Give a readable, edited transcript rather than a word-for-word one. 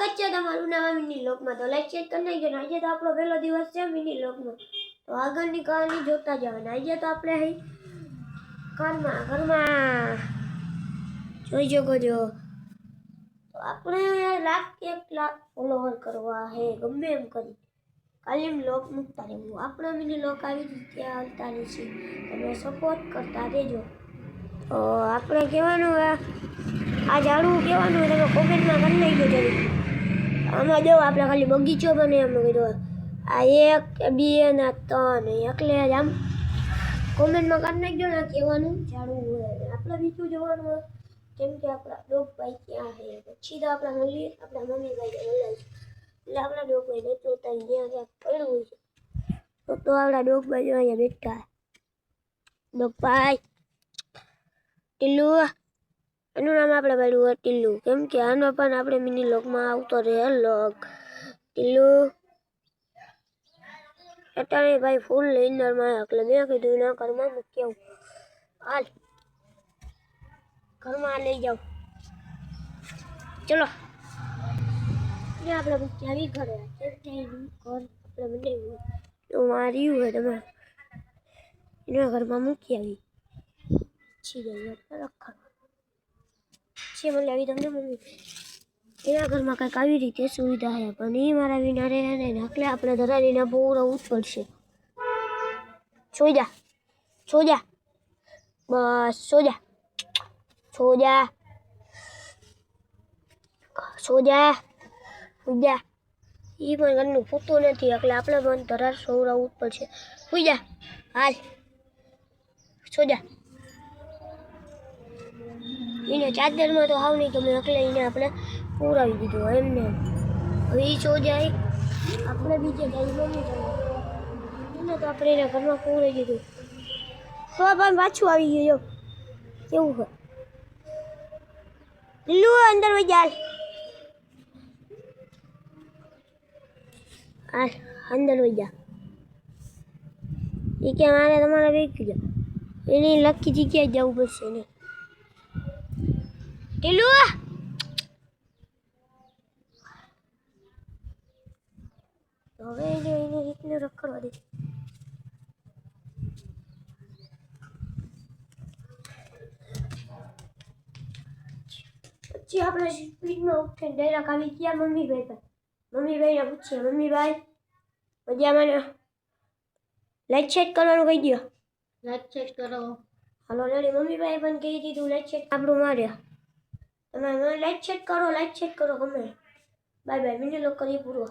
સ્વાગત છે તમારું નવા મિની લોકમાં। તો લાઈક ચેક કરી નાખજો। આજે તો આપણો પહેલો દિવસ છે મિની લોકમાં, તો આગળની કહાની જોતા જવાના। આજે તો આપણે ઘરમાં જોઈ શકો છો, તો આપણે 1,00,000 ફોલોવર કરવા હે ગમે એમ કરી, કાયમ લોક મૂકતા રહેવું। આપણો મિની લોક આવી રીતે આવતા રહેશે, તમે સપોર્ટ કરતા રહેજો। તો આપણે કહેવાનું આ ઝાડવું કહેવાનું તમે કોમેન્ટમાં કરી નાખજો જરૂર। આમાં જો આપણે ખાલી બગીચો બને એમ કીધું, આ 1 2 ને 3 એકલે જ આમ કોમેન્ટમાં કરી નાખજો ને કહેવાનું ઝાડવું હોય। આપણે બીજું જોવાનું કેમ કે આપણા ડોગભાઈ ક્યાં છે, પછી તો આપણા મમ્મી ભાઈ બોલાવીશું, એટલે આપણા ડોગભાઈને જોતા ત્યાં ક્યાંક પડ્યું હોય છે, તો આપણા ડોગભાઈ અહીંયા બેઠા। ડોગભાઈ ટીલ્લુ, એનું નામ આપણે પાડ્યું હોય ટીલ્લુ, કેમ કે આનો પણ આપણે મિની લોકમાં આવતો રહે લોક। ટીલ્લુ અટાણે ભાઈ ફૂલ નીંદરમાં, એટલે મેં કીધું એના ઘરમાં મૂકી આવું। હાલ ઘરમાં લઈ જાઓ, ચલો એ આપણે મૂકી આવી ઘરે। ઘર આપણે બનાવ્યું તો માર્યું હોય તમે એના ઘરમાં મૂકી આવી, પછી ગઈ પછી મને આવી તમને મમ્મી એના ઘરમાં કંઈક આવી રીતે સુવિધા છે, પણ એ મારા વિના રહે નહીં, એટલે આપણે ધરાવીને પૂરવું જ પડશે। સો જા બસ સો જા એ પણ ઘરનું ફૂટતું નથી, એટલે આપણે પણ ધરાર સોવડાવવું જ પડશે। સુઈ જા, હાલ સો જા। એને ચાદરમાં તો હાવ નહીં ગમે, એટલે એને આપણે પૂરાવી દીધું એમને। હવે એ સો જાય, આપણે બીજે ગાઈ મમ્મી એને તો આપણે એના ઘરમાં પૂરાઈ દીધું, તો પણ પાછું આવી ગયું કેવું હોય। લું અંદર વહી જા, હાલ અંદર વહી જા। એ કે મારે તમારે વેચી જાઓ, એની લખી જગ્યાએ જવું પડશે એને। ટીલું હવે એને રીતને રખડવા દે। પછી આપણે સ્પીડમાં ઉઠીને ડાયરેક્ટ આવી ગયા મમ્મીભાઈને પૂછીએ, મમ્મીભાઈ પછી મને લાઈટ સેટ કરવાનું કહી દો। લાઈટ સેટ કરો, હાલો રેડી। મમ્મીભાઈ પણ કહી દીધું લાઈટ સેટ આપણું માર્યા, તમે લાઈટ સેટ કરો ગમે। બાય બાય, મિની લોક કરીએ પૂરો।